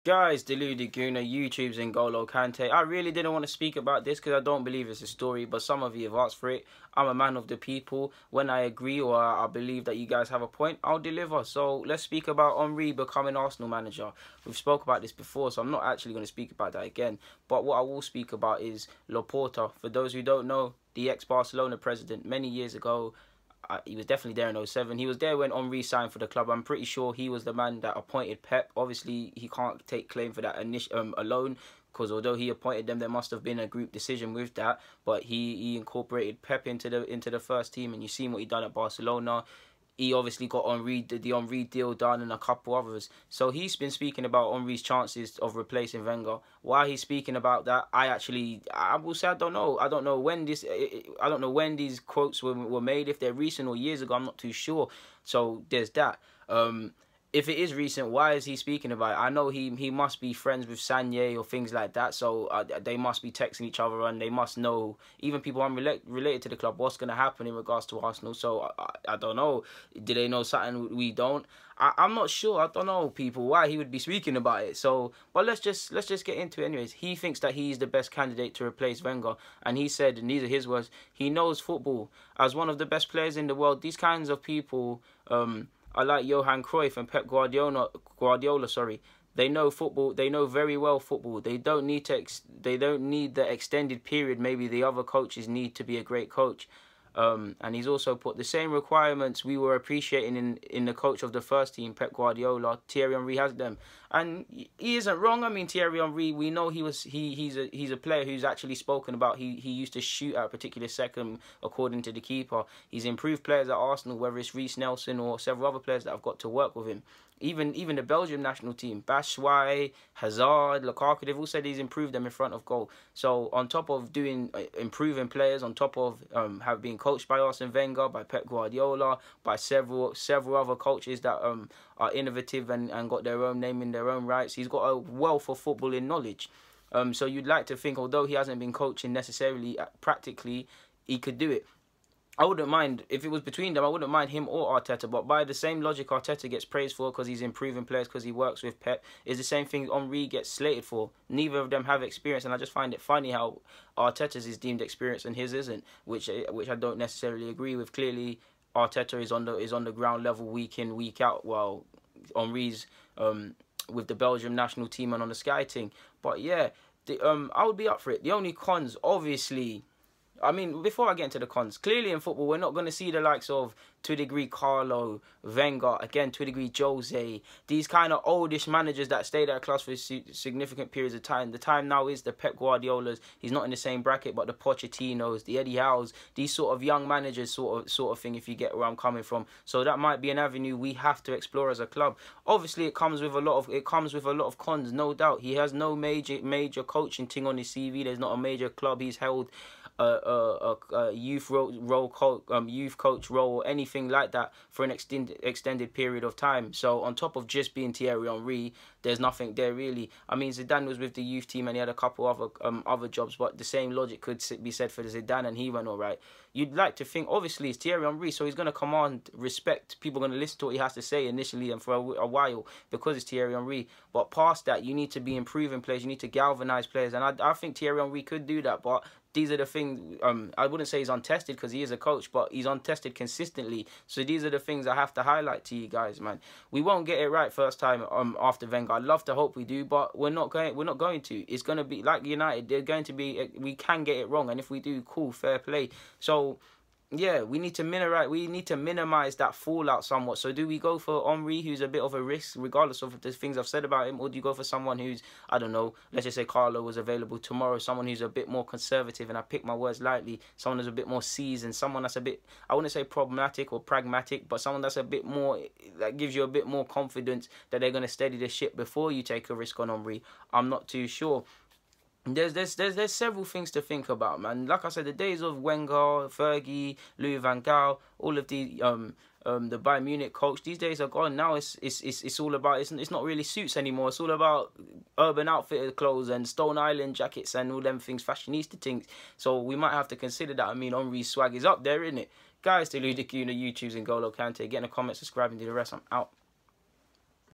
Guys, Deluded Gooner, YouTube's N'Golo Kante. I really didn't want to speak about this because I don't believe it's a story, but some of you have asked for it. I'm a man of the people. When I agree or I believe that you guys have a point, I'll deliver. So let's speak about Henry becoming Arsenal manager. We've spoke about this before, so I'm not actually going to speak about that again. But what I will speak about is Laporta. For those who don't know, the ex-Barcelona president many years ago, he was definitely there in 07. He was there when Henry signed for the club. I'm pretty sure he was the man that appointed Pep. Obviously, he can't take claim for that alone, because although he appointed them, there must have been a group decision with that. But he incorporated Pep into the first team, and you've seen what he done at Barcelona. He obviously got the Henry deal done and a couple others. So he's been speaking about Henry's chances of replacing Wenger. While he's speaking about that, I will say I don't know. I don't know when these quotes were made. If they're recent or years ago, I'm not too sure. So there's that. If it is recent, why is he speaking about it? I know he must be friends with Sanye or things like that, so they must be texting each other and they must know, even people unrelated to the club, what's going to happen in regards to Arsenal. So I don't know. Do they know something we don't? I'm not sure. I don't know, people, why he would be speaking about it. So, but let's just get into it anyways. He thinks that he's the best candidate to replace Wenger, and he said, and these are his words, he knows football. As one of the best players in the world, these kinds of people, I like Johan Cruyff and Pep Guardiola. They know football. They know very well football. They don't need the extended period maybe the other coaches need to be a great coach. And he's also put the same requirements we were appreciating in the coach of the first team, Pep Guardiola. Thierry Henry has them, and he isn't wrong. I mean, Thierry Henry, we know he's a player who's actually spoken about. He used to shoot at a particular second, according to the keeper. He's improved players at Arsenal, whether it's Reece Nelson or several other players that have got to work with him. Even the Belgium national team, Batshuayi, Hazard, Lukaku, they've all said he's improved them in front of goal. So on top of improving players, on top of have been coached by Arsene Wenger, by Pep Guardiola, by several other coaches that are innovative and got their own name in their own rights, he's got a wealth of footballing knowledge. So you'd like to think, although he hasn't been coaching necessarily practically, he could do it. I wouldn't mind, if it was between them, I wouldn't mind him or Arteta. But by the same logic Arteta gets praised for because he's improving players, because he works with Pep, is the same thing Henry gets slated for. Neither of them have experience, and I just find it funny how Arteta's is deemed experience and his isn't, which I don't necessarily agree with. Clearly, Arteta is on the ground level week in, week out, while Henry's with the Belgium national team and on the Sky thing. But yeah, I would be up for it. The only cons, obviously, I mean, before I get into the cons, clearly in football, we're not going to see the likes of, to a degree, Carlo, Wenger, again, to a degree, Jose, these kind of oldish managers that stayed at a club for significant periods of time. The time now is the Pep Guardiolas. He's not in the same bracket, but the Pochettinos, the Eddie Howes, these sort of young managers sort of thing, if you get where I'm coming from. So that might be an avenue we have to explore as a club. Obviously, it comes with a lot of cons, no doubt. He has no major coaching thing on his CV. There's not a major club he's held a youth coach role or anything like that for an extended period of time. So on top of just being Thierry Henry, there's nothing there really. I mean, Zidane was with the youth team and he had a couple other jobs, but the same logic could be said for Zidane, and he went all right. You'd like to think, obviously, it's Thierry Henry, so he's going to command respect. People are going to listen to what he has to say initially and for a while because it's Thierry Henry. But past that, you need to be improving players. You need to galvanise players, and I think Thierry Henry could do that, but these are the things, I wouldn't say he's untested because he is a coach, but he's untested consistently. So these are the things I have to highlight to you guys, man. We won't get it right first time after Wenger. I'd love to hope we do, but we're not going to. It's going to be like United. They're going to be, we can get it wrong, and if we do, cool, fair play. So yeah, we need to minimize that fallout somewhat. So do we go for Henry, who's a bit of a risk, regardless of the things I've said about him, or do you go for someone who's, I don't know, let's just say Carlo was available tomorrow, someone who's a bit more conservative, and I pick my words lightly, someone who's a bit more seasoned, someone that's a bit, I wouldn't say problematic or pragmatic, but someone that's a bit more, that gives you a bit more confidence that they're going to steady the ship before you take a risk on Henry. I'm not too sure. There's several things to think about, man. Like I said, the days of Wenger, Fergie, Louis van Gaal, all of the Bayern Munich coach, these days are gone. Now it's all about, it's not really suits anymore. It's all about Urban Outfitters clothes and Stone Island jackets and all them things, fashionista things. So we might have to consider that. I mean, Henry's swag is up there, isn't it? Guys, Deluded Gooner, YouTube's N'Golo Kante. Get in the comments, subscribe, and do the rest. I'm out.